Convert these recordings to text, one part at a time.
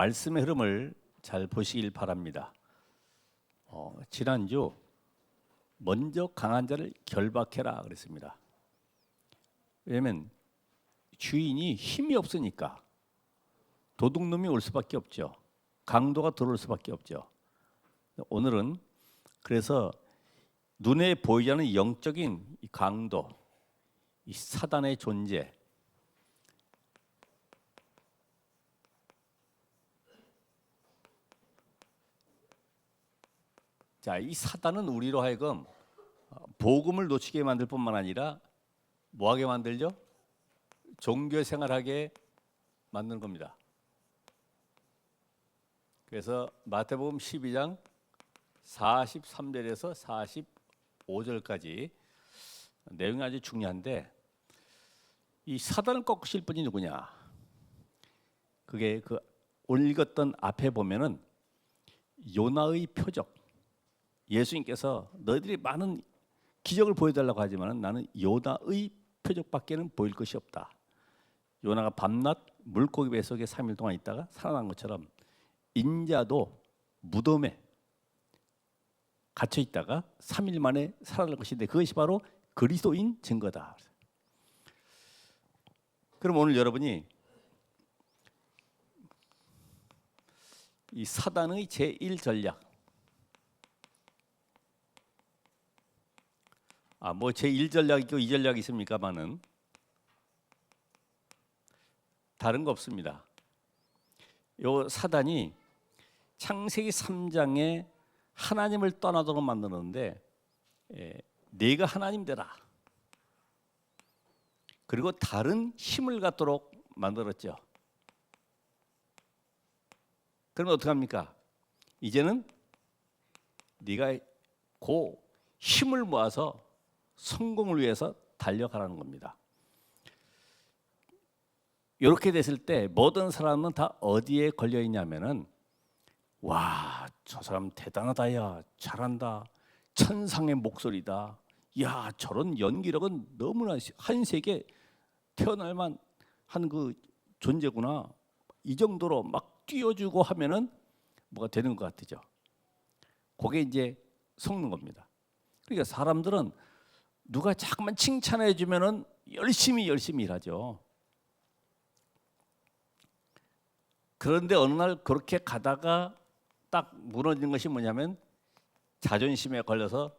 말씀의 흐름을 잘 보시길 바랍니다. 지난주 먼저 강한 자를 결박해라 그랬습니다. 왜냐하면 주인이 힘이 없으니까 도둑놈이 올 수밖에 없죠. 강도가 들어올 수밖에 없죠. 오늘은 그래서 눈에 보이지 않는 영적인 이 강도, 이 사단의 존재, 자, 이 사단은 우리로 하여금 복음을 놓치게 만들 뿐만 아니라 뭐하게 만들죠? 종교 생활하게 만드는 겁니다. 그래서 마태복음 12장 43절에서 45절까지 내용이 아주 중요한데, 이 사단을 꺾으실 분이 누구냐? 그게 그 오늘 읽었던 앞에 보면은 요나의 표적, 예수님께서 너희들이 많은 기적을 보여달라고 하지만 나는 요나의 표적밖에는 보일 것이 없다. 요나가 밤낮 물고기 뱃속에 3일 동안 있다가 살아난 것처럼 인자도 무덤에 갇혀 있다가 3일 만에 살아날 것인데 그것이 바로 그리스도인 증거다. 그럼 오늘 여러분이 이 사단의 제1전략, 뭐 제1전략이 있고 2전략이 있습니까만은 다른 거 없습니다. 요 사단이 창세기 3장에 하나님을 떠나도록 만드는데, 네가 하나님 되라. 그리고 다른 힘을 갖도록 만들었죠. 그러면 어떻게 합니까? 이제는 네가 그 힘을 모아서 성공을 위해서 달려가라는 겁니다. 이렇게 됐을 때 모든 사람은 다 어디에 걸려 있냐면은, 와, 저 사람 대단하다야, 잘한다, 천상의 목소리다, 야, 저런 연기력은 너무나 한 세계 태어날만 한 그 존재구나, 이 정도로 막 뛰어주고 하면은 뭐가 되는 것 같죠. 그게 이제 속는 겁니다. 그러니까 사람들은 누가 자꾸만 칭찬해 주면은 열심히 일하죠. 그런데 어느 날 그렇게 가다가 딱 무너진 것이 뭐냐면 자존심에 걸려서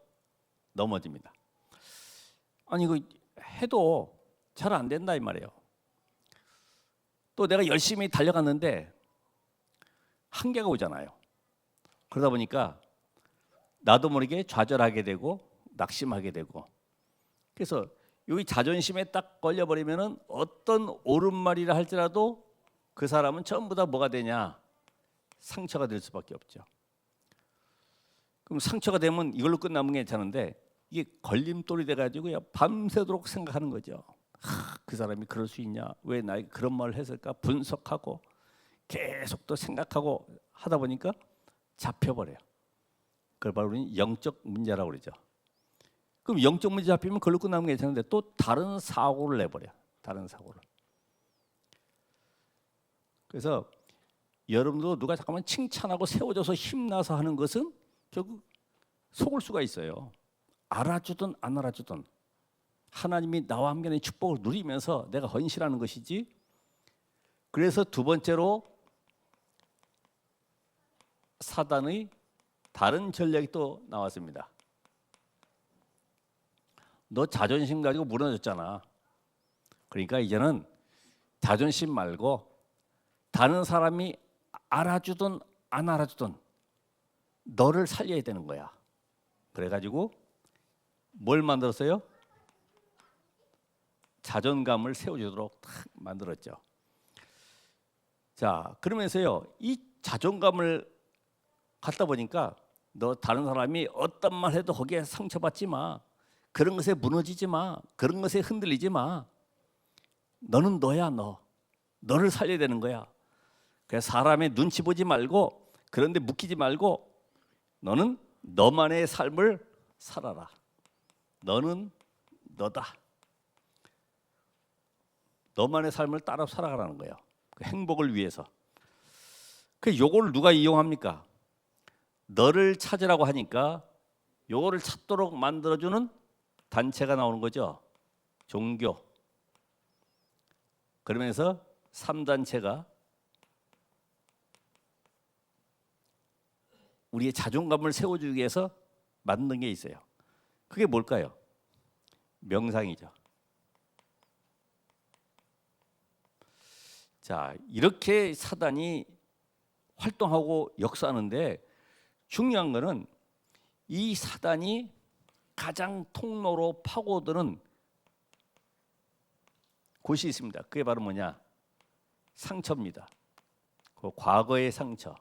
넘어집니다. 아니 이거 해도 잘 안 된다 이 말이에요. 또 내가 열심히 달려갔는데 한계가 오잖아요. 그러다 보니까 나도 모르게 좌절하게 되고 낙심하게 되고, 그래서 여기 자존심에 딱 걸려버리면은 어떤 옳은말이라 할지라도 그 사람은 전부 다 뭐가 되냐? 상처가 될 수밖에 없죠. 그럼 상처가 되면 이걸로 끝나면 괜찮은데 이게 걸림돌이 돼가지고 밤새도록 생각하는 거죠. 그 사람이 그럴 수 있냐? 왜 나에게 그런 말을 했을까? 분석하고 계속 또 생각하고 하다 보니까 잡혀버려요. 그걸 바로 우리는 영적 문제라고 그러죠. 그럼 영적 문제 잡히면 그걸로 끝나면 괜찮은데 또 다른 사고를 내버려. 다른 사고를. 그래서 여러분도 누가 잠깐만 칭찬하고 세워줘서 힘나서 하는 것은 결국 속을 수가 있어요. 알아주든 안 알아주든 하나님이 나와 함께하는 축복을 누리면서 내가 헌신하는 것이지. 그래서 두 번째로 사단의 다른 전략이 또 나왔습니다. 너 자존심 가지고 무너졌잖아. 그러니까 이제는 자존심 말고 다른 사람이 알아주든 안 알아주든 너를 살려야 되는 거야. 그래가지고 뭘 만들었어요? 자존감을 세워주도록 딱 만들었죠. 자, 그러면서요, 이 자존감을 갖다 보니까 너 다른 사람이 어떤 말 해도 거기에 상처받지 마. 그런 것에 무너지지 마. 그런 것에 흔들리지 마. 너는 너야, 너를 살려야 되는 거야. 그래서 사람의 눈치 보지 말고 그런데 묶이지 말고 너는 너만의 삶을 살아라. 너는 너다. 너만의 삶을 따라 살아가라는 거예요. 그 행복을 위해서. 그 요거를 누가 이용합니까? 너를 찾으라고 하니까 요거를 찾도록 만들어주는 단체가 나오는 거죠. 종교. 그러면서 3단체가 우리의 자존감을 세워주기 위해서 만든 게 있어요. 그게 뭘까요? 명상이죠. 자, 이렇게 사단이 활동하고 역사하는데 중요한 거는 이 사단이 가장 통로로 파고드는 곳이 있습니다. 그게 바로 뭐냐? 상처입니다. 그 과거의 상처.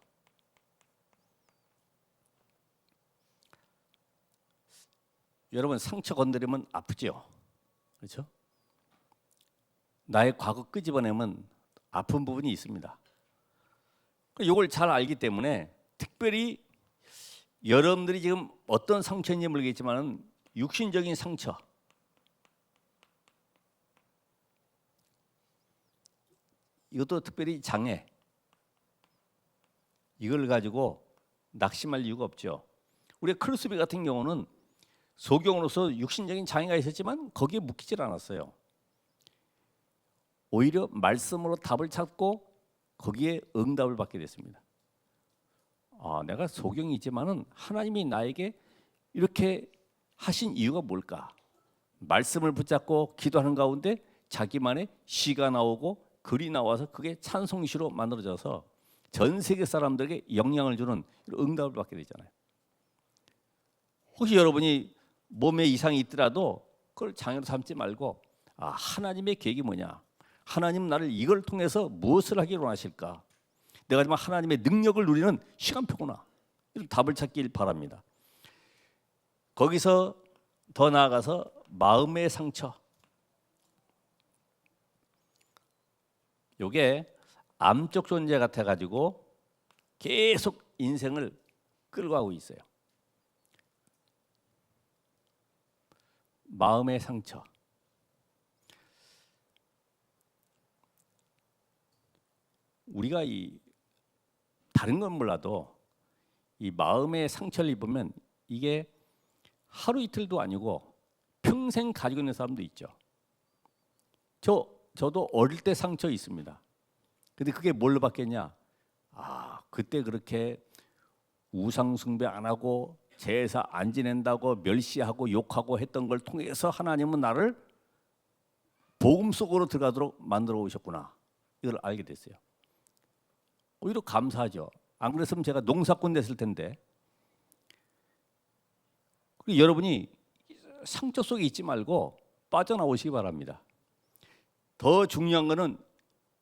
여러분 상처 건드리면 아프죠? 그렇죠? 나의 과거 끄집어내면 아픈 부분이 있습니다. 이걸 잘 알기 때문에 특별히 여러분들이 지금 어떤 상처인지 모르겠지만 육신적인 상처, 이것도 특별히 장애, 이걸 가지고 낙심할 이유가 없죠. 우리 크루스비 같은 경우는 소경으로서 육신적인 장애가 있었지만 거기에 묶이질 않았어요. 오히려 말씀으로 답을 찾고 거기에 응답을 받게 됐습니다. 내가 소경이지만은 하나님이 나에게 이렇게 하신 이유가 뭘까? 말씀을 붙잡고 기도하는 가운데 자기만의 시가 나오고 글이 나와서 그게 찬송시로 만들어져서 전 세계 사람들에게 영향을 주는 응답을 받게 되잖아요. 혹시 여러분이 몸에 이상이 있더라도 그걸 장애로 삼지 말고 하나님의 계획이 뭐냐? 하나님 나를 이걸 통해서 무엇을 하기를 원하실까? 내가 정말 하나님의 능력을 누리는 시간표구나. 이런 답을 찾길 바랍니다. 거기서 더 나아가서 마음의 상처. 요게 암적 존재 같아가지고 계속 인생을 끌고 가고 있어요. 마음의 상처. 우리가 이 다른 건 몰라도 이 마음의 상처를 입으면 이게 하루 이틀도 아니고 평생 가지고 있는 사람도 있죠. 저도 어릴 때 상처 있습니다. 근데 그게 뭘로 바뀌었냐? 그때 그렇게 우상 숭배 안 하고 제사 안 지낸다고 멸시하고 욕하고 했던 걸 통해서 하나님은 나를 복음 속으로 들어가도록 만들어 오셨구나. 이걸 알게 됐어요. 오히려 감사하죠. 안 그랬으면 제가 농사꾼 됐을 텐데. 여러분이 상처 속에 있지 말고 빠져나오시기 바랍니다. 더 중요한 것은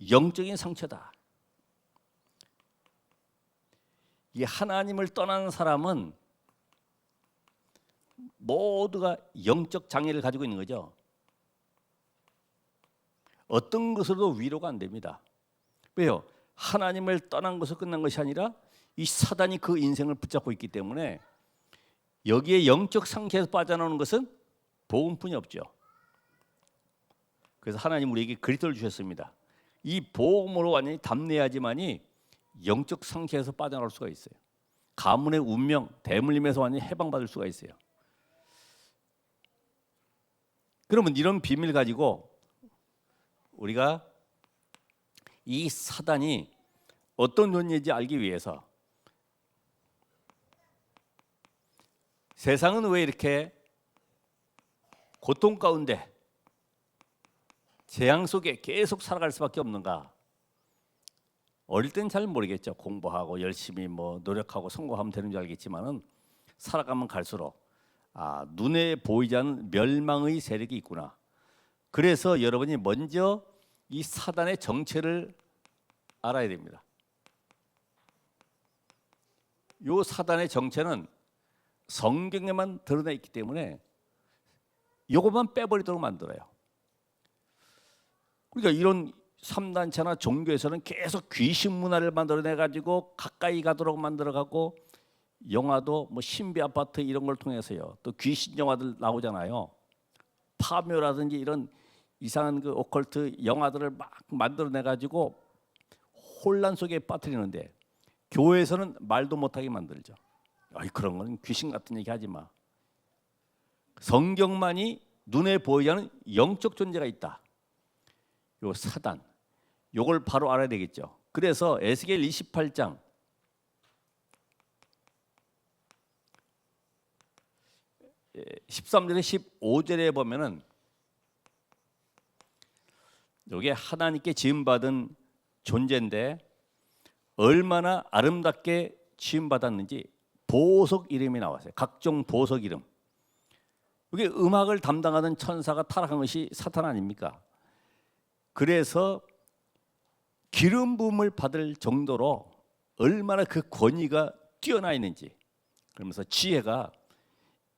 영적인 상처다. 이 하나님을 떠난 사람은 모두가 영적 장애를 가지고 있는 거죠. 어떤 것으로도 위로가 안 됩니다. 왜요? 하나님을 떠난 것으로 끝난 것이 아니라 이 사단이 그 인생을 붙잡고 있기 때문에 여기에 영적 상처에서 빠져나오는 것은 복음뿐이 없죠. 그래서 하나님 우리에게 그리스도를 주셨습니다. 이 복음으로 완전히 담내야지만이 영적 상처에서 빠져나올 수가 있어요. 가문의 운명, 대물림에서 완전히 해방받을 수가 있어요. 그러면 이런 비밀 가지고 우리가 이 사단이 어떤 존재인지 알기 위해서 세상은 왜 이렇게 고통 가운데 재앙 속에 계속 살아갈 수밖에 없는가? 어릴 땐 잘 모르겠죠. 공부하고 열심히 노력하고 성공하면 되는 줄 알겠지만은 살아가면 갈수록 눈에 보이지 않는 멸망의 세력이 있구나. 그래서 여러분이 먼저 이 사단의 정체를 알아야 됩니다. 이 사단의 정체는 성경에만 드러나 있기 때문에 이것만 빼버리도록 만들어요. 그러니까 이런 3단체나 종교에서는 계속 귀신 문화를 만들어내 가지고 가까이 가도록 만들어가고 영화도 신비 아파트 이런 걸 통해서요. 또 귀신 영화들 나오잖아요. 파묘라든지 이런 이상한 그 오컬트 영화들을 막 만들어내 가지고 혼란 속에 빠뜨리는데 교회에서는 말도 못하게 만들죠. 아이, 그런 건 귀신 같은 얘기 하지 마. 성경만이 눈에 보이지 않는 영적 존재가 있다. 요 사단, 요걸 바로 알아야 되겠죠. 그래서 에스겔 28장 13절에 15절에 보면은 이게 하나님께 지음받은 존재인데 얼마나 아름답게 지음받았는지 보석 이름이 나왔어요. 각종 보석 이름. 이게 음악을 담당하던 천사가 타락한 것이 사탄 아닙니까? 그래서 기름 부음을 받을 정도로 얼마나 그 권위가 뛰어나 있는지, 그러면서 지혜가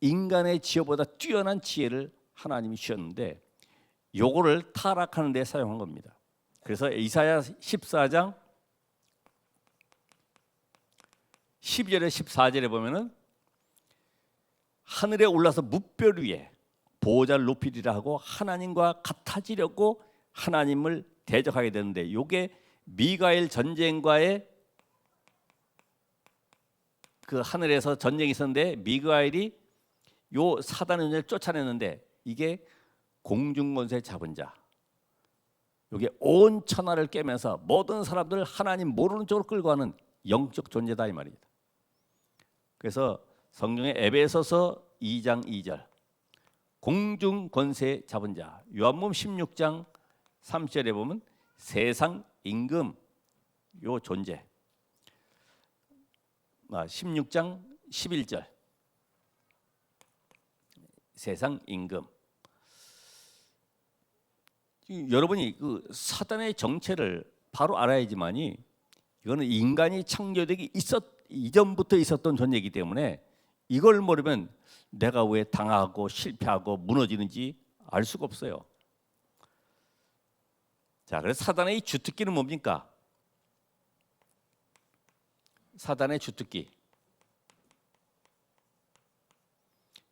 인간의 지혜보다 뛰어난 지혜를 하나님이 주셨는데 요거를 타락하는 데 사용한 겁니다. 그래서 이사야 14장 12절에 14절에 보면은 하늘에 올라서 뭇별 위에 보호자를 높이리라 하고 하나님과 같아지려고 하나님을 대적하게 되는데, 요게 미가엘 전쟁과의 그 하늘에서 전쟁이 있었는데 미가엘이 요 사단의 존재를 쫓아냈는데 이게 공중권세 잡은 자, 요게 온 천하를 깨면서 모든 사람들 하나님 모르는 쪽으로 끌고 가는 영적 존재다 이 말입니다. 그래서 성경의 에베소서 2장 2절 공중 권세 잡은 자, 요한복음 16장 3절에 보면 세상 임금 요 존재, 16장 11절 세상 임금. 여러분이 그 사단의 정체를 바로 알아야지만이, 이거는 인간이 창조되기 이전부터 있었던 존재이기 때문에 이걸 모르면 내가 왜 당하고 실패하고 무너지는지 알 수가 없어요. 자, 그래서 사단의 이 주특기는 뭡니까? 사단의 주특기.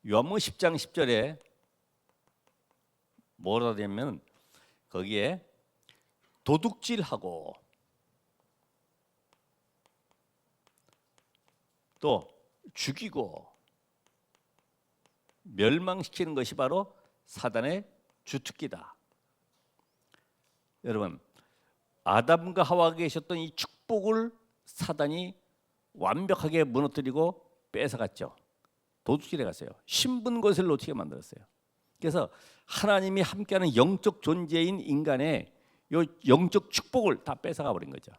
요한복음 10장 10절에 뭐라 되냐면 거기에 도둑질하고 또 죽이고 멸망시키는 것이 바로 사단의 주특기다. 여러분, 아담과 하와가 계셨던 이 축복을 사단이 완벽하게 무너뜨리고 뺏어갔죠. 도둑질해 갔어요. 신분 것을 놓치게 만들었어요. 그래서 하나님이 함께하는 영적 존재인 인간의 이 영적 축복을 다 뺏어가 버린 거죠.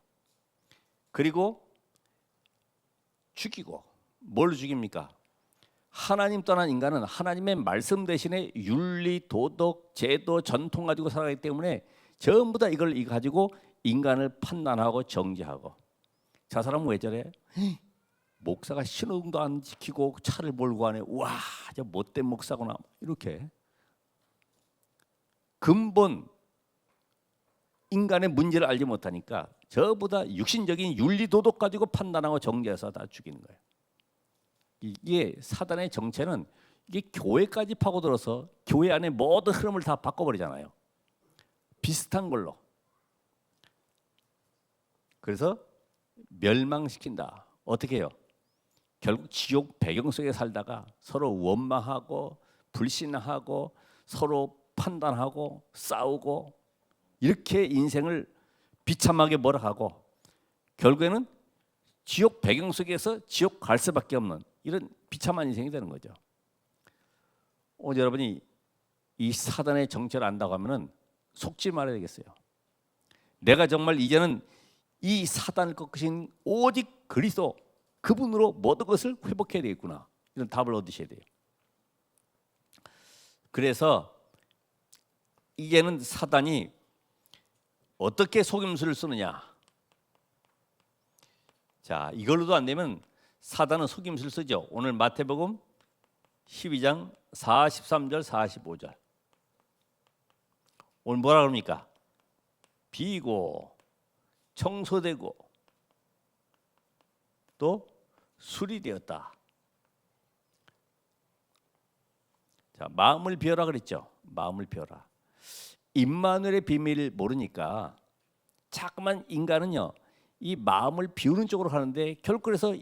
그리고 죽이고, 뭘 죽입니까? 하나님 떠난 인간은 하나님의 말씀 대신에 윤리, 도덕, 제도, 전통 가지고 살아가기 때문에 전부 다 이걸 가지고 인간을 판단하고 정죄하고, 저 사람은 왜 저래? 목사가 신호등도 안 지키고 차를 몰고 가네. 와, 저 못된 목사구나. 이렇게 근본 인간의 문제를 알지 못하니까 저보다 육신적인 윤리 도덕 가지고 판단하고 정죄해서 다 죽이는 거예요. 이게 사단의 정체는 이게 교회까지 파고들어서 교회 안에 모든 흐름을 다 바꿔버리잖아요. 비슷한 걸로. 그래서 멸망시킨다. 어떻게 해요? 결국 지옥 배경 속에 살다가 서로 원망하고 불신하고 서로 판단하고 싸우고 이렇게 인생을 비참하게 몰아가고 결국에는 지옥 배경 속에서 지옥 갈 수밖에 없는 이런 비참한 인생이 되는 거죠. 여러분이 이 사단의 정체를 안다고 하면은 속지 말아야 되겠어요. 내가 정말 이제는 이 사단을 꺾으신 오직 그리스도, 그분으로 모든 것을 회복해야 되겠구나, 이런 답을 얻으셔야 돼요. 그래서 이제는 사단이 어떻게 속임수를 쓰느냐. 자, 이걸로도 안 되면 사단은 속임수를 쓰죠. 오늘 마태복음 12장 43절 45절 오늘 뭐라 그럽니까? 비고 청소되고 또 술이 되었다. 자, 마음을 비워라 그랬죠. 마음을 비워라. 임마누엘의 비밀을 모르니까 자꾸만 인간은요, 이 마음을 비우는 쪽으로 가는데 결국 그래서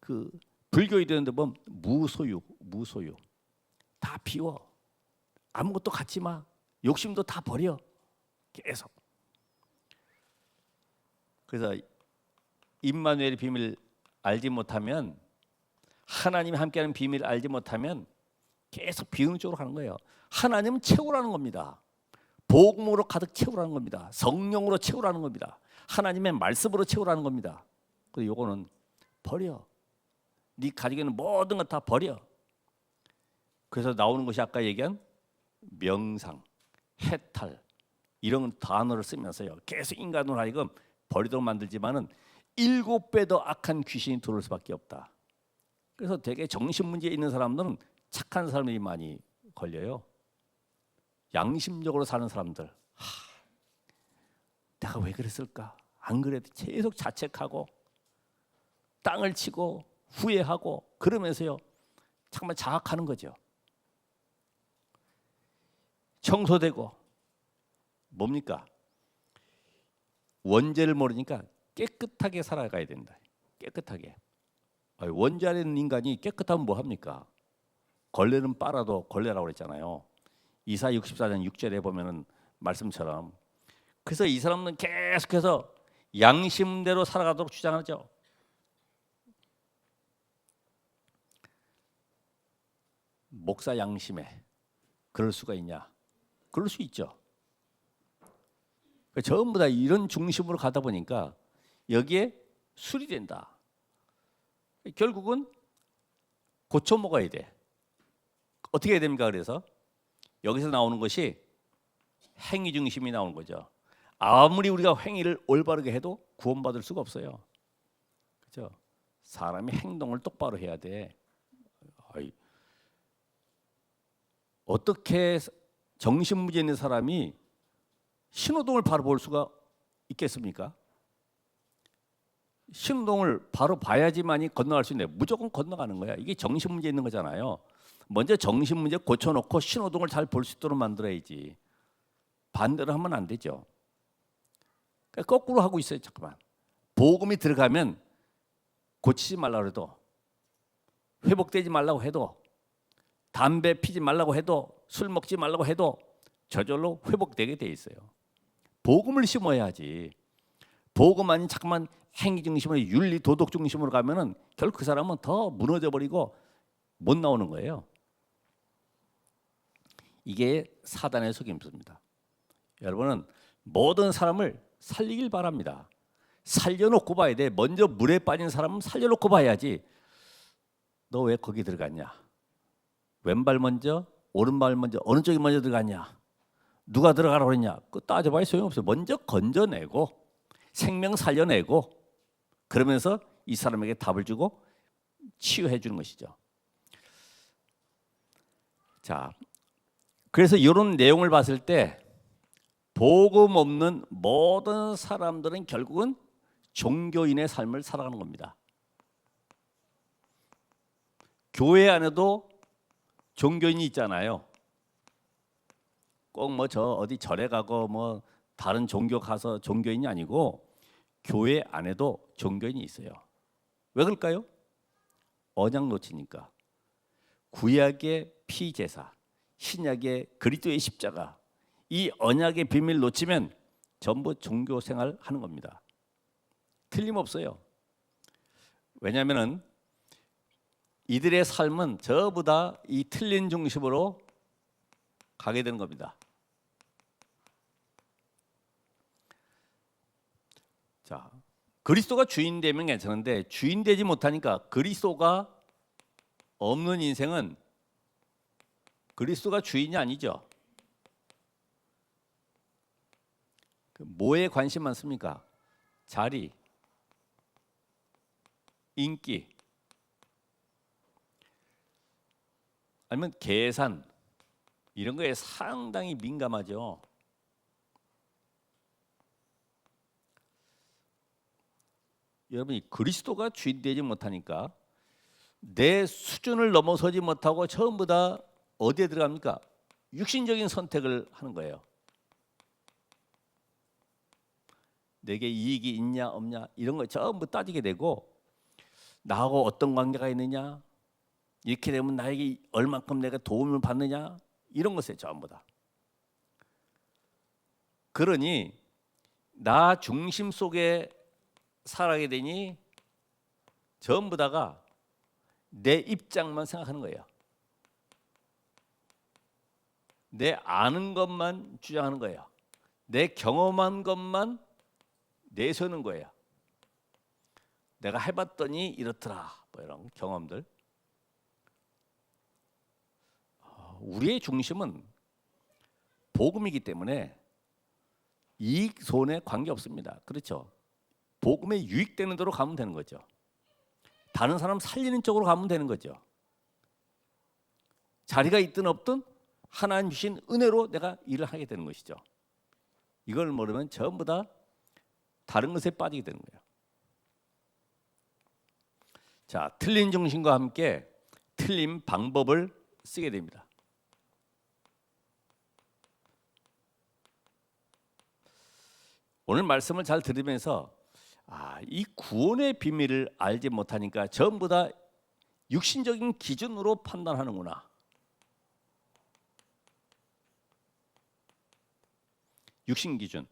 그 불교에 되는데 보면 무소유 다 비워. 아무것도 갖지 마. 욕심도 다 버려. 계속. 그래서 임마누엘의 비밀 알지 못하면, 하나님이 함께하는 비밀을 알지 못하면 계속 비우는 쪽으로 가는 거예요. 하나님은 채우라는 겁니다. 복음으로 가득 채우라는 겁니다. 성령으로 채우라는 겁니다. 하나님의 말씀으로 채우라는 겁니다. 그래서 요거는 버려. 네 가지고 있는 모든 것 다 버려. 그래서 나오는 것이 아까 얘기한 명상, 해탈 이런 단어를 쓰면서요. 계속 인간으로 하여금 버리도록 만들지만은 7배 더 악한 귀신이 들어올 수밖에 없다. 그래서 되게 정신 문제 있는 사람들은 착한 사람들이 많이 걸려요. 양심적으로 사는 사람들, 내가 왜 그랬을까? 안 그래도 계속 자책하고 땅을 치고 후회하고 그러면서요, 잠깐만 자학하는 거죠. 청소되고 뭡니까? 원죄를 모르니까 깨끗하게 살아가야 된다. 깨끗하게. 원죄 안에 있는 인간이 깨끗하면 뭐 합니까? 걸레는 빨아도 걸레라고 그랬잖아요. 이사 64장 6절에 보면은 말씀처럼. 그래서 이 사람은 계속해서 양심대로 살아가도록 주장하죠. 목사 양심에 그럴 수가 있냐? 그럴 수 있죠. 전부 다 이런 중심으로 가다 보니까 여기에 수리된다. 결국은 고쳐 먹어야 돼. 어떻게 해야 됩니까? 그래서 여기서 나오는 것이 행위 중심이 나오는 거죠. 아무리 우리가 행위를 올바르게 해도 구원받을 수가 없어요. 그렇죠? 사람이 행동을 똑바로 해야 돼. 어떻게 정신문제 있는 사람이 신호등을 바로 볼 수가 있겠습니까? 신호등을 바로 봐야지만이 건너갈 수 있는데 무조건 건너가는 거야. 이게 정신문제 있는 거잖아요. 먼저 정신문제 고쳐놓고 신호등을 잘 볼 수 있도록 만들어야지. 반대로 하면 안 되죠. 그러니까 거꾸로 하고 있어요. 잠깐만. 복음이 들어가면 고치지 말라고 해도, 회복되지 말라고 해도, 담배 피지 말라고 해도, 술 먹지 말라고 해도 저절로 회복되게 돼 있어요. 복음을 심어야지. 복음 아닌 잠깐만 행위 중심으로, 윤리 도덕 중심으로 가면은 결국 그 사람은 더 무너져 버리고 못 나오는 거예요. 이게 사단의 속임수입니다. 여러분은 모든 사람을 살리길 바랍니다. 살려놓고 봐야 돼. 먼저 물에 빠진 사람은 살려놓고 봐야지. 너 왜 거기 들어갔냐? 왼발 먼저, 오른발 먼저, 어느 쪽이 먼저 들어갔냐? 누가 들어가라고 그랬냐? 그거 따져봐야 소용없어요. 먼저 건져내고 생명 살려내고 그러면서 이 사람에게 답을 주고 치유해 주는 것이죠. 자, 그래서 이런 내용을 봤을 때 복음 없는 모든 사람들은 결국은 종교인의 삶을 살아가는 겁니다. 교회 안에도 종교인이 있잖아요. 꼭 뭐 저 어디 절에 가고 뭐 다른 종교 가서 종교인이 아니고 교회 안에도 종교인이 있어요. 왜 그럴까요? 언약 놓치니까. 구약의 피제사, 신약의 그리스도의 십자가, 이 언약의 비밀 놓치면 전부 종교 생활 하는 겁니다. 틀림없어요. 왜냐하면은 이들의 삶은 전부 다 이 틀린 중심으로 가게 되는 겁니다. 자, 그리스도가 주인 되면 괜찮은데 주인 되지 못하니까 그리스도가 없는 인생은 그리스도가 주인이 아니죠. 뭐에 관심 많습니까? 자리, 인기, 아니면 계산 이런 거에 상당히 민감하죠. 여러분이 그리스도가 주인 되지 못하니까 내 수준을 넘어서지 못하고 전부 다 어디에 들어갑니까? 육신적인 선택을 하는 거예요. 내게 이익이 있냐 없냐 이런 거 전부 따지게 되고, 나하고 어떤 관계가 있느냐, 이렇게 되면 나에게 얼만큼 내가 도움을 받느냐, 이런 것에 전부 다. 그러니 나 중심 속에 살아가게 되니 전부 다가 내 입장만 생각하는 거예요. 내 아는 것만 주장하는 거예요. 내 경험한 것만 내세우는 거예요. 내가 해봤더니 이렇더라, 뭐 이런 경험들. 우리의 중심은 복음이기 때문에 이익 손해 관계 없습니다. 그렇죠? 복음에 유익되는 대로 가면 되는 거죠. 다른 사람 살리는 쪽으로 가면 되는 거죠. 자리가 있든 없든 하나님 주신 은혜로 내가 일을 하게 되는 것이죠. 이걸 모르면 전부 다 다른 것에 빠지게 되는 거예요. 자, 틀린 중심과 함께 틀린 방법을 쓰게 됩니다. 오늘 말씀을 잘 들으면서 이 구원의 비밀을 알지 못하니까 전부 다 육신적인 기준으로 판단하는구나. 육신 기준.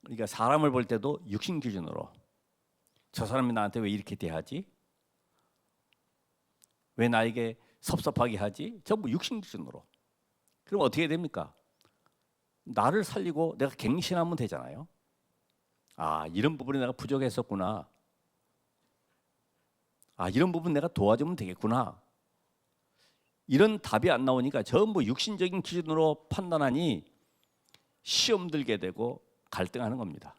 그러니까 사람을 볼 때도 육신 기준으로, 저 사람이 나한테 왜 이렇게 대하지? 왜 나에게 섭섭하게 하지? 전부 육신 기준으로. 그럼 어떻게 됩니까? 나를 살리고 내가 갱신하면 되잖아요. 이런 부분에 내가 부족했었구나. 이런 부분 내가 도와주면 되겠구나. 이런 답이 안 나오니까 전부 육신적인 기준으로 판단하니 시험 들게 되고 갈등하는 겁니다.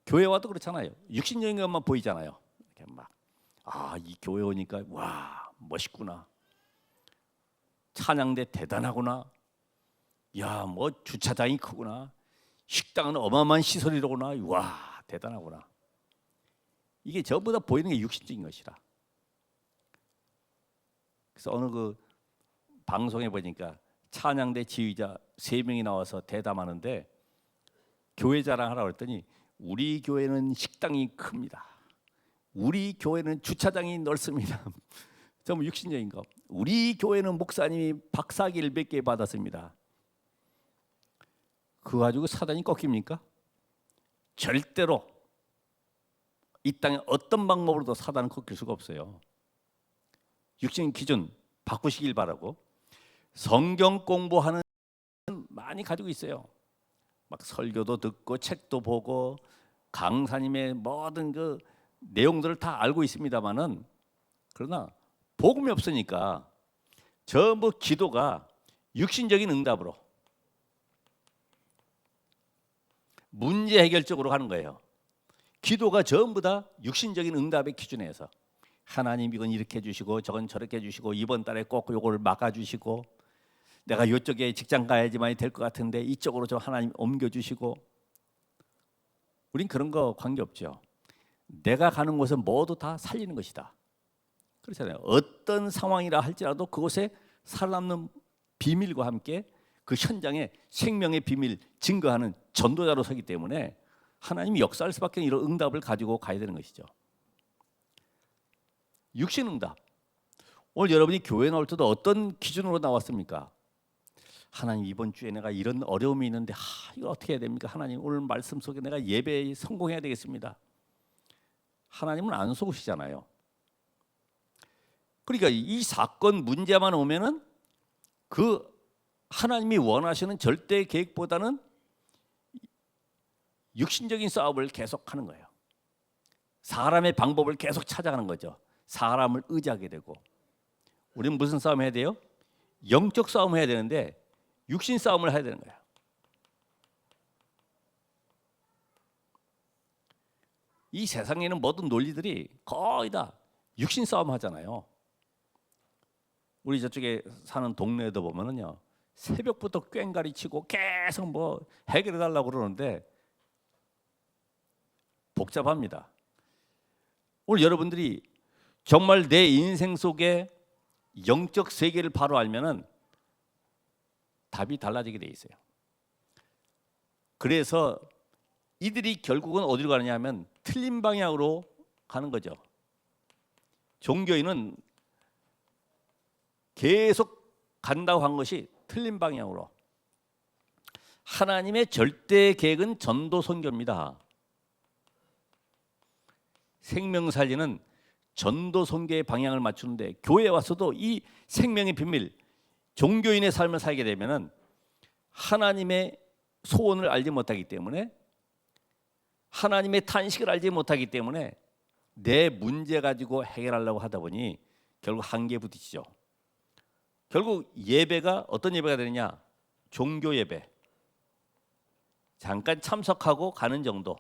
교회 와도 그렇잖아요. 육신적인 것만 보이잖아요. 이렇게 막 이 교회 오니까 와 멋있구나. 찬양대 대단하구나. 야, 뭐 주차장이 크구나. 식당은 어마어마한 시설이로구나. 와, 대단하구나. 이게 전부 다 보이는 게 육신적인 것이라. 그래서 어느 그 방송에 보니까 찬양대 지휘자 3명이 나와서 대담하는데 교회 자랑하라고 했더니 우리 교회는 식당이 큽니다. 우리 교회는 주차장이 넓습니다. 전부 육신적인 거. 우리 교회는 목사님이 박사기를 몇 개 받았습니다. 그거 가지고 사단이 꺾입니까? 절대로 이 땅에 어떤 방법으로도 사단은 꺾일 수가 없어요. 육신 기준 바꾸시길 바라고. 성경 공부하는 많이 가지고 있어요. 막 설교도 듣고 책도 보고 강사님의 모든 그 내용들을 다 알고 있습니다만은, 그러나 복음이 없으니까 전부 기도가 육신적인 응답으로 문제 해결적으로 가는 거예요. 기도가 전부 다 육신적인 응답의 기준에서 하나님 이건 이렇게 해주시고 저건 저렇게 해주시고 이번 달에 꼭 요걸 막아주시고 내가 이쪽에 직장 가야지만이 될 것 같은데 이쪽으로 좀 하나님 옮겨주시고. 우린 그런 거 관계없죠. 내가 가는 곳은 모두 다 살리는 것이다. 그렇잖아요. 어떤 상황이라 할지라도 그곳에 살아남는 비밀과 함께 그 현장에 생명의 비밀 증거하는 전도자로 서기 때문에 하나님이 역사할 수밖에 이런 응답을 가지고 가야 되는 것이죠. 육신 응답. 오늘 여러분이 교회 나올 때도 어떤 기준으로 나왔습니까? 하나님 이번 주에 내가 이런 어려움이 있는데 이거 어떻게 해야 됩니까? 하나님 오늘 말씀 속에 내가 예배에 성공해야 되겠습니다. 하나님은 안 속으시잖아요. 그러니까 이 사건 문제만 오면은 그 하나님이 원하시는 절대 계획보다는 육신적인 싸움을 계속하는 거예요. 사람의 방법을 계속 찾아가는 거죠. 사람을 의지하게 되고. 우리는 무슨 싸움 해야 돼요? 영적 싸움 해야 되는데 육신 싸움을 해야 되는 거예요. 이 세상에는 모든 논리들이 거의 다 육신 싸움 하잖아요. 우리 저쪽에 사는 동네에도 보면은요, 새벽부터 꽹가리 치고 계속 뭐 해결해 달라고 그러는데 복잡합니다. 오늘 여러분들이 정말 내 인생 속에 영적 세계를 바로 알면은 답이 달라지게 돼 있어요. 그래서 이들이 결국은 어디로 가느냐 하면 틀린 방향으로 가는 거죠. 종교인은 계속 간다고 한 것이 틀린 방향으로. 하나님의 절대 계획은 전도 선교입니다. 생명살리는 전도 선교의 방향을 맞추는데, 교회에 와서도 이 생명의 비밀, 종교인의 삶을 살게 되면은 하나님의 소원을 알지 못하기 때문에, 하나님의 탄식을 알지 못하기 때문에 내 문제 가지고 해결하려고 하다 보니 결국 한계에 부딪히죠. 결국 예배가 어떤 예배가 되느냐? 종교 예배. 잠깐 참석하고 가는 정도.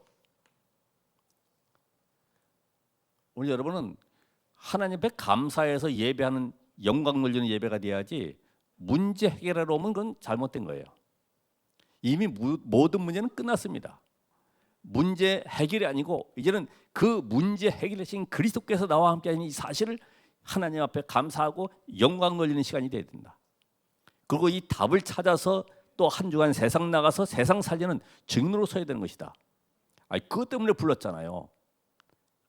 우리 여러분은 하나님 앞에 감사해서 예배하는, 영광 돌리는 예배가 돼야지, 문제 해결하러 오면 그건 잘못된 거예요. 이미 모든 문제는 끝났습니다. 문제 해결이 아니고 이제는 그 문제 해결하신 그리스도께서 나와 함께 하는 이 사실을 하나님 앞에 감사하고 영광 돌리는 시간이 돼야 된다. 그리고 이 답을 찾아서 또 한 주간 세상 나가서 세상 살리는 증인으로 서야 되는 것이다. 그것 때문에 불렀잖아요.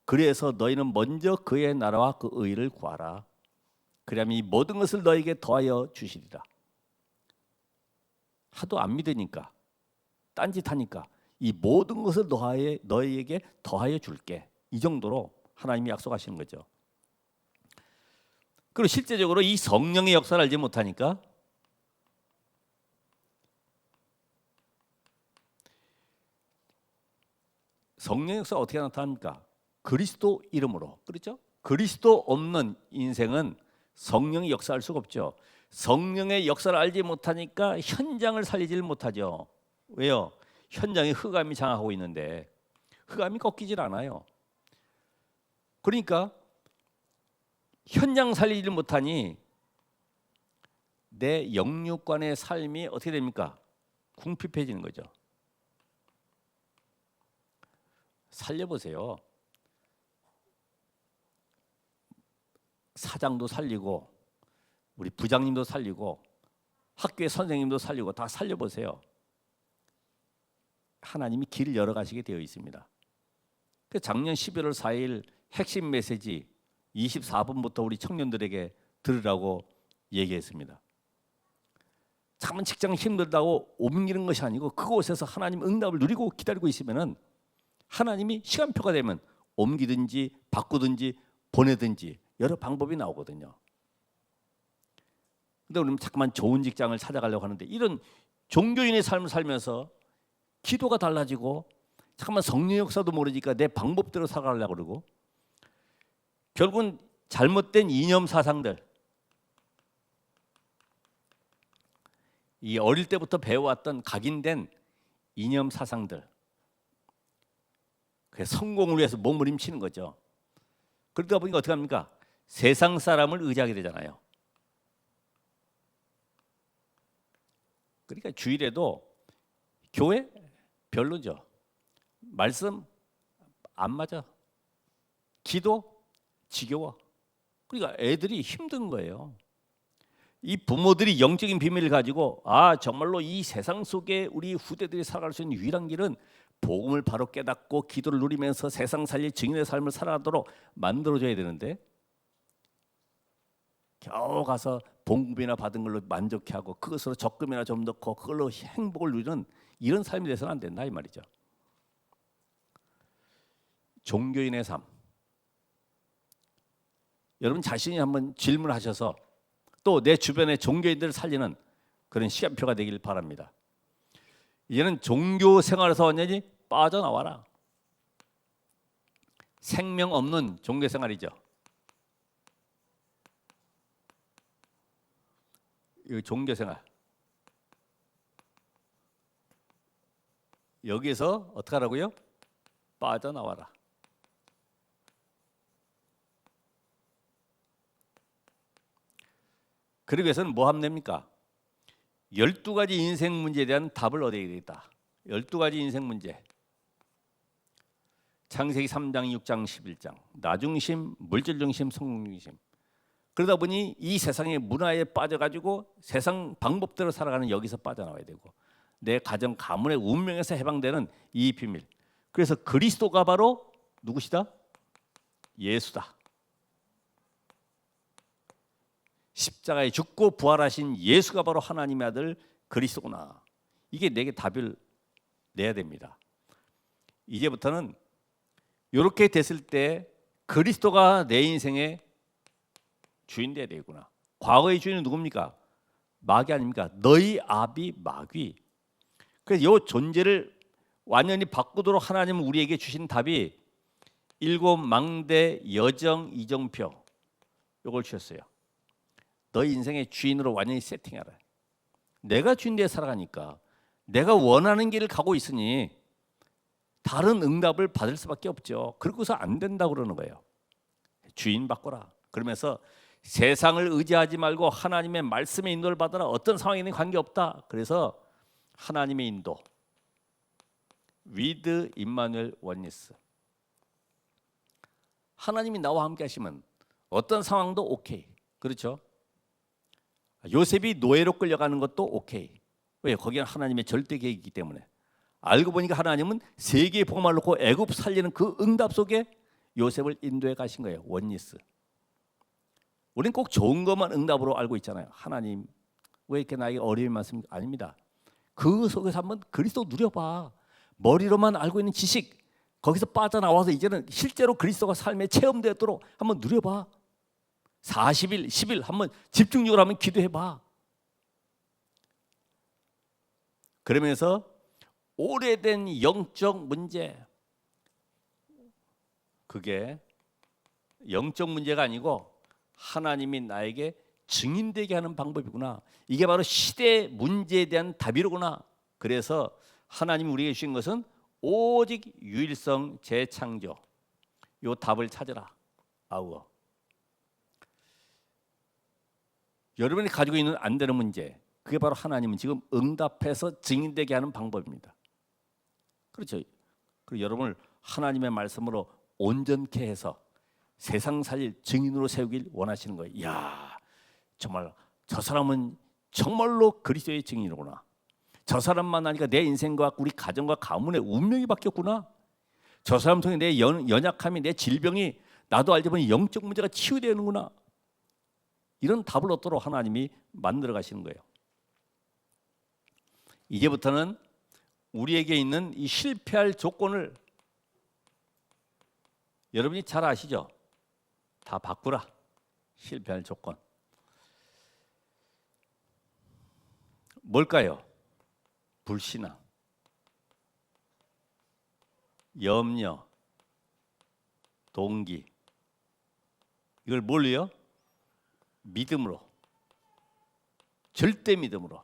그래서 너희는 먼저 그의 나라와 그 의를 구하라. 그러면 이 모든 것을 너에게 더하여 주시리라. 하도 안 믿으니까, 딴짓하니까 이 모든 것을 너희에게 더하여 줄게. 이 정도로 하나님이 약속하시는 거죠. 그리고 실제적으로 이 성령의 역사를 알지 못하니까 성령의 역사가 어떻게 나타납니까? 그리스도 이름으로. 그렇죠? 그리스도 없는 인생은 성령이 역사할 수가 없죠. 성령의 역사를 알지 못하니까 현장을 살리질 못하죠. 왜요? 현장에 흑암이 장악하고 있는데 흑암이 꺾이질 않아요. 그러니까 현장 살리질 못하니 내 영육간의 삶이 어떻게 됩니까? 궁핍해지는 거죠. 살려보세요. 사장도 살리고 우리 부장님도 살리고 학교의 선생님도 살리고 다 살려보세요. 하나님이 길을 열어가시게 되어 있습니다. 작년 11월 4일 핵심 메시지 24분부터 우리 청년들에게 들으라고 얘기했습니다. 잠깐 직장 힘들다고 옮기는 것이 아니고 그곳에서 하나님 응답을 누리고 기다리고 있으면은 하나님이 시간표가 되면 옮기든지 바꾸든지 보내든지 여러 방법이 나오거든요. 근데 우리는 자꾸만 좋은 직장을 찾아가려고 하는데 이런 종교인의 삶을 살면서 기도가 달라지고 잠깐만 성령 역사도 모르니까 내 방법대로 살아가려고 그러고 결국은 잘못된 이념 사상들, 이 어릴 때부터 배워왔던 각인된 이념 사상들, 그래서 성공을 위해서 몸부림치는 거죠. 그러다 보니까 어떻게 합니까? 세상 사람을 의지하게 되잖아요. 그러니까 주일에도 교회 별로죠. 말씀 안 맞아. 기도 지겨워. 그러니까 애들이 힘든 거예요. 이 부모들이 영적인 비밀을 가지고 정말로 이 세상 속에 우리 후대들이 살아갈 수 있는 유일한 길은 복음을 바로 깨닫고 기도를 누리면서 세상 살릴 증인의 삶을 살아가도록 만들어줘야 되는데 겨우 가서 봉급이나 받은 걸로 만족해하고 그것으로 적금이나 좀 넣고 그걸로 행복을 누리는 이런 삶이 돼서는 안 된다 이 말이죠. 종교인의 삶. 여러분 자신이 한번 질문하셔서 또 내 주변의 종교인들을 살리는 그런 시간표가 되길 바랍니다. 이제는 종교 생활에서 완전히 빠져나와라. 생명 없는 종교 생활이죠. 이 종교 생활. 여기서 어떻게 하라고요? 빠져나와라. 그러기 위해서는 뭐 하면 됩니까? 12가지 인생 문제에 대한 답을 얻어야 되겠다. 12가지 인생 문제. 창세기 3장, 6장, 11장. 나중심, 물질중심, 성공중심. 그러다 보니 이 세상의 문화에 빠져가지고 세상 방법대로 살아가는 여기서 빠져나와야 되고 내 가정 가문의 운명에서 해방되는 이 비밀. 그래서 그리스도가 바로 누구시다? 예수다. 십자가에 죽고 부활하신 예수가 바로 하나님의 아들 그리스도구나. 이게 내게 답을 내야 됩니다. 이제부터는 이렇게 됐을 때 그리스도가 내 인생의 주인 되어야 되구나. 과거의 주인은 누굽니까? 마귀 아닙니까? 너희 아비 마귀. 그래서 이 존재를 완전히 바꾸도록 하나님은 우리에게 주신 답이 일곱 망대 여정 이정표 이걸 주셨어요. 너희 인생의 주인으로 완전히 세팅하라. 내가 주인 되어 살아가니까 내가 원하는 길을 가고 있으니 다른 응답을 받을 수밖에 없죠. 그러고서 안 된다고 그러는 거예요. 주인 바꿔라. 그러면서 세상을 의지하지 말고 하나님의 말씀의 인도를 받아라. 어떤 상황에는 관계없다. 그래서 하나님의 인도 with 임마누엘 원니스. 하나님이 나와 함께 하시면 어떤 상황도 오케이. 그렇죠? 요셉이 노예로 끌려가는 것도 오케이. 왜? 거기는 하나님의 절대 계획이기 때문에. 알고 보니까 하나님은 세계의 복음을 놓고 애굽 살리는 그 응답 속에 요셉을 인도해 가신 거예요. 원니스. 우리는 꼭 좋은 것만 응답으로 알고 있잖아요. 하나님 왜 이렇게 나에게 어려움이 많습니까? 아닙니다. 그 속에서 한번 그리스도 누려봐. 머리로만 알고 있는 지식 거기서 빠져나와서 이제는 실제로 그리스도가 삶에 체험되도록 한번 누려봐. 40일, 10일 한번 집중적으로 한번 기도해봐. 그러면서 오래된 영적 문제, 그게 영적 문제가 아니고 하나님이 나에게 증인되게 하는 방법이구나. 이게 바로 시대 문제에 대한 답이로구나. 그래서 하나님이 우리에게 주신 것은 오직 유일성 재창조. 요 답을 찾으라. 아우어. 여러분이 가지고 있는 안 되는 문제, 그게 바로 하나님은 지금 응답해서 증인되게 하는 방법입니다. 그렇죠. 그리고 여러분을 하나님의 말씀으로 온전케 해서 세상 살릴 증인으로 세우길 원하시는 거예요. 이야, 정말 저 사람은 정말로 그리스도의 증인이구나. 저 사람만 하니까 내 인생과 우리 가정과 가문의 운명이 바뀌었구나. 저 사람 통해 내 연약함이, 내 질병이 나도 알지 보니 영적 문제가 치유되는구나. 이런 답을 얻도록 하나님이 만들어 가시는 거예요. 이제부터는 우리에게 있는 이 실패할 조건을 여러분이 잘 아시죠? 다 바꾸라. 실패할 조건. 뭘까요? 불신앙, 염려, 동기. 이걸 뭘로요? 믿음으로. 절대 믿음으로.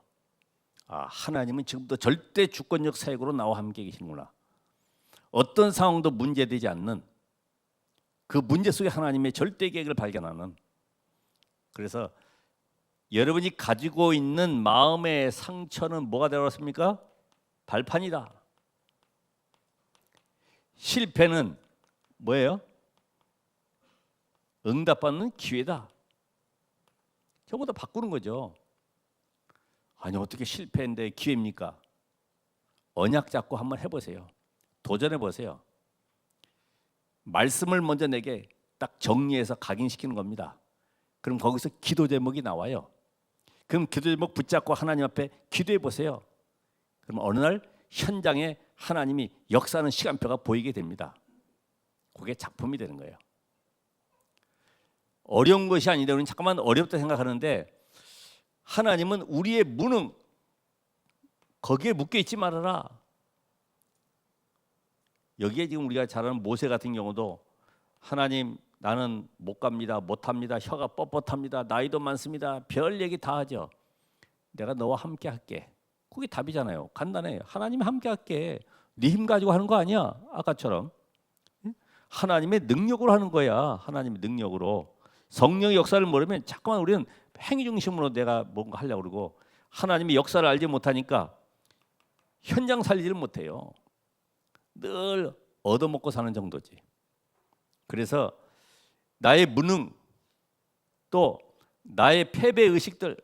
아, 하나님은 지금도 절대 주권적 사역으로 나와 함께 계시는구나. 어떤 상황도 문제되지 않는 그 문제 속에 하나님의 절대 계획을 발견하는. 그래서 여러분이 가지고 있는 마음의 상처는 뭐가 되었습니까? 발판이다. 실패는 뭐예요? 응답받는 기회다. 전부 다 바꾸는 거죠. 아니 어떻게 실패인데 기회입니까? 언약 잡고 한번 해보세요. 도전해보세요. 말씀을 먼저 내게 딱 정리해서 각인시키는 겁니다. 그럼 거기서 기도 제목이 나와요. 그럼 기도 제목 붙잡고 하나님 앞에 기도해 보세요. 그럼 어느 날 현장에 하나님이 역사하는 시간표가 보이게 됩니다. 그게 작품이 되는 거예요. 어려운 것이 아니다. 우리는 잠깐만 어렵다 생각하는데 하나님은 우리의 무능 거기에 묶여 있지 말아라. 여기에 지금 우리가 잘 아는 모세 같은 경우도 하나님 나는 못 갑니다. 못합니다. 혀가 뻣뻣합니다. 나이도 많습니다. 별 얘기 다 하죠. 내가 너와 함께 할게. 그게 답이잖아요. 간단해요. 하나님 함께 할게. 네 힘 가지고 하는 거 아니야. 아까처럼. 하나님의 능력으로 하는 거야. 하나님의 능력으로. 성령의 역사를 모르면 자꾸만 우리는 행위 중심으로 내가 뭔가 하려고 그러고 하나님의 역사를 알지 못하니까 현장 살리지를 못해요. 늘 얻어먹고 사는 정도지. 그래서 나의 무능 또 나의 패배 의식들,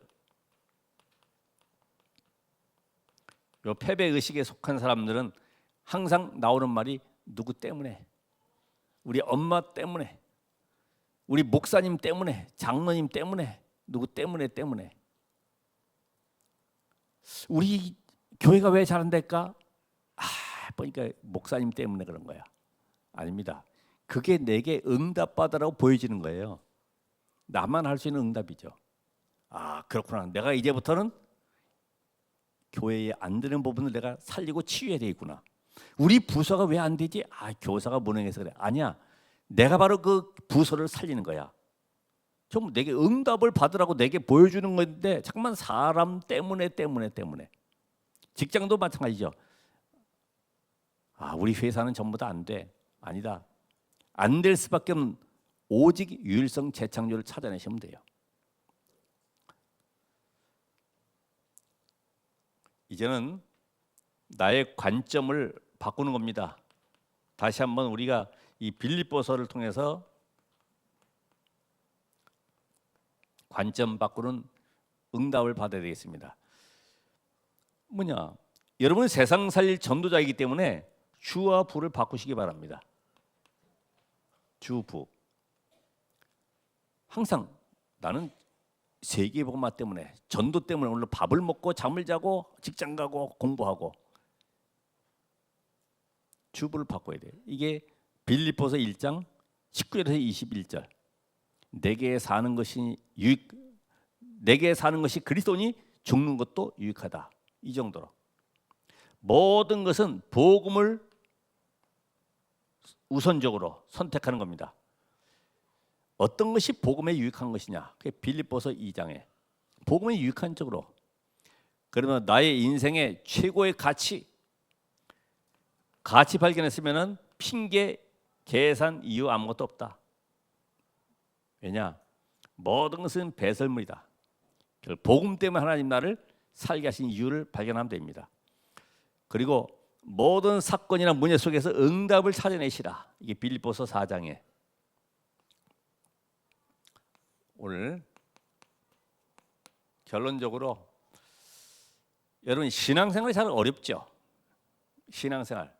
이 패배 의식에 속한 사람들은 항상 나오는 말이 누구 때문에? 우리 엄마 때문에, 우리 목사님 때문에, 장로님 때문에, 누구 때문에. 우리 교회가 왜 잘 안 될까? 보니까 목사님 때문에 그런 거야. 아닙니다. 그게 내게 응답받으라고 보여지는 거예요. 나만 할 수 있는 응답이죠. 그렇구나. 내가 이제부터는 교회에 안 되는 부분을 내가 살리고 치유해야 되겠구나. 우리 부서가 왜 안 되지? 교사가 무능해서 그래. 아니야. 내가 바로 그 부서를 살리는 거야. 좀 내게 응답을 받으라고 내게 보여주는 건데 잠깐만 사람 때문에. 직장도 마찬가지죠. 우리 회사는 전부 다 안 돼. 아니다. 안 될 수밖에 없는 오직 유일성 재창조를 찾아내시면 돼요. 이제는 나의 관점을 바꾸는 겁니다. 다시 한번 우리가 이 빌립보서를 통해서 관점 바꾸는 응답을 받아야 되겠습니다. 뭐냐? 여러분은 세상 살릴 전도자이기 때문에 주와 부를 바꾸시기 바랍니다. 주, 부. 항상 나는 세계복음화 때문에, 전도 때문에 오늘 밥을 먹고 잠을 자고 직장 가고 공부하고 주부를 바꿔야 돼요. 이게 빌립보서 1장 19절에서 21절. 내게 사는 것이 그리스도니 죽는 것도 유익하다. 이 정도로 모든 것은 복음을 우선적으로 선택하는 겁니다. 어떤 것이 복음에 유익한 것이냐? 그게 빌립보서 2장에 복음에 유익한 쪽으로. 그러면 나의 인생의 최고의 가치 발견했으면은 핑계, 계산, 이유 아무것도 없다. 왜냐? 모든 것은 배설물이다. 복음 때문에 하나님 나를 살게 하신 이유를 발견하면 됩니다. 그리고 모든 사건이나 문제 속에서 응답을 찾아내시라. 이게 빌립보서 4장에. 오늘 결론적으로 여러분 신앙생활이 잘 어렵죠. 신앙생활.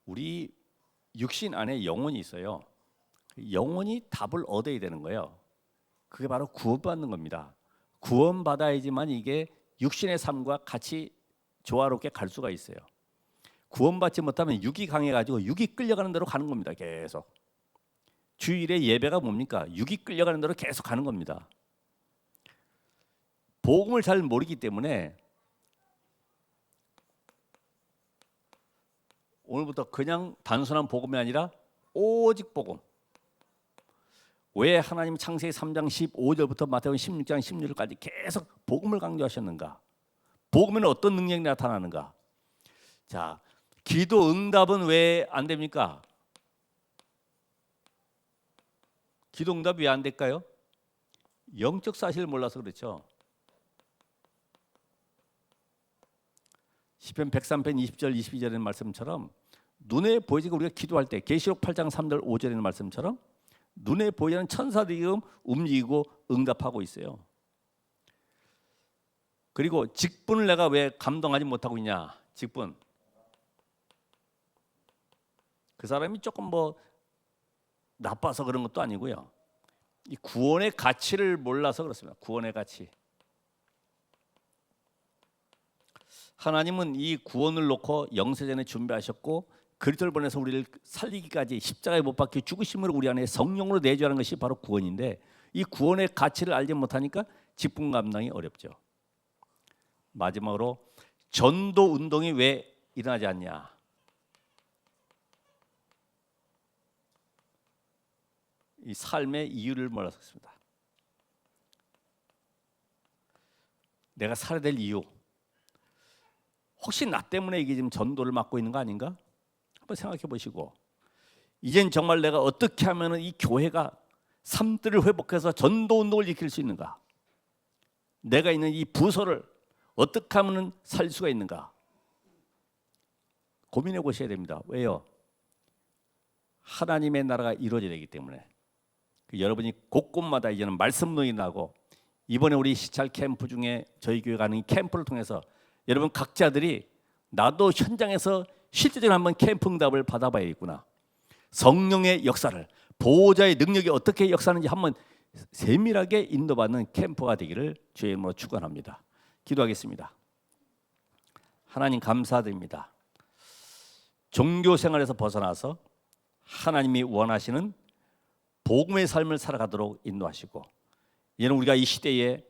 우리 육신 안에 영혼이 있어요. 영혼이 답을 얻어야 되는 거예요. 그게 바로 구원받는 겁니다. 구원받아야지만 이게 육신의 삶과 같이 조화롭게 갈 수가 있어요. 구원받지 못하면 육이 강해가지고 육이 끌려가는 대로 가는 겁니다. 계속. 주일에 예배가 뭡니까? 육이 끌려가는 대로 계속 가는 겁니다. 복음을 잘 모르기 때문에 오늘부터 그냥 단순한 복음이 아니라 오직 복음. 왜 하나님 창세기 3장 15절부터 마태복음 16장 16절까지 계속 복음을 강조하셨는가? 복음에는 어떤 능력이 나타나는가? 자, 기도 응답은 왜 안 됩니까? 기도 응답이 왜 안 될까요? 영적 사실을 몰라서 그렇죠. 시편 103편 20절 22절의 말씀처럼 눈에 보이지 우리가 기도할 때 계시록 8장 3절 5절의 말씀처럼 눈에 보이는 천사들이 움직이고 응답하고 있어요. 그리고 직분을 내가 왜 감당하지 못하고 있냐? 직분. 그 사람이 조금 나빠서 그런 것도 아니고요. 이 구원의 가치를 몰라서 그렇습니다. 구원의 가치. 하나님은 이 구원을 놓고 영세전에 준비하셨고 그리스도를 보내서 우리를 살리기까지 십자가에 못 박혀 죽으심으로 우리 안에 성령으로 내주하는 것이 바로 구원인데 이 구원의 가치를 알지 못하니까 직분 감당이 어렵죠. 마지막으로 전도 운동이 왜 일어나지 않냐? 이 삶의 이유를 몰라서 그렇습니다. 내가 살아야 될 이유. 혹시 나 때문에 이게 지금 전도를 맡고 있는 거 아닌가? 한번 생각해 보시고 이젠 정말 내가 어떻게 하면 이 교회가 삶들을 회복해서 전도 운동을 일으킬 수 있는가? 내가 있는 이 부서를 어떻게 하면 살릴 수가 있는가? 고민해 보셔야 됩니다. 왜요? 하나님의 나라가 이루어져야 되기 때문에 여러분이 곳곳마다 이제는 말씀론이 나고 이번에 우리 시찰 캠프 중에 저희 교회가 하는 캠프를 통해서 여러분 각자들이 나도 현장에서 실제적으로 한번 캠프 응답을 받아봐야겠구나. 성령의 역사를, 보호자의 능력이 어떻게 역사하는지 한번 세밀하게 인도받는 캠프가 되기를 주의 이름으로 축원합니다. 기도하겠습니다. 하나님 감사드립니다. 종교 생활에서 벗어나서 하나님이 원하시는 복음의 삶을 살아가도록 인도하시고, 이는 우리가 이 시대에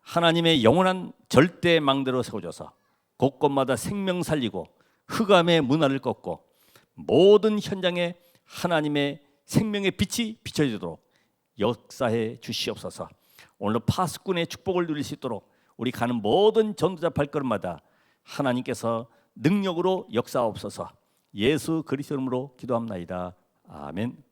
하나님의 영원한 절대 망대로 세워져서 곳곳마다 생명 살리고 흑암의 문화를 꺾고 모든 현장에 하나님의 생명의 빛이 비춰지도록 역사해 주시옵소서. 오늘 파수꾼의 축복을 누릴 수 있도록 우리 가는 모든 전도자 발걸음마다 하나님께서 능력으로 역사하옵소서. 예수 그리스도 이름으로 기도합나이다. 아멘.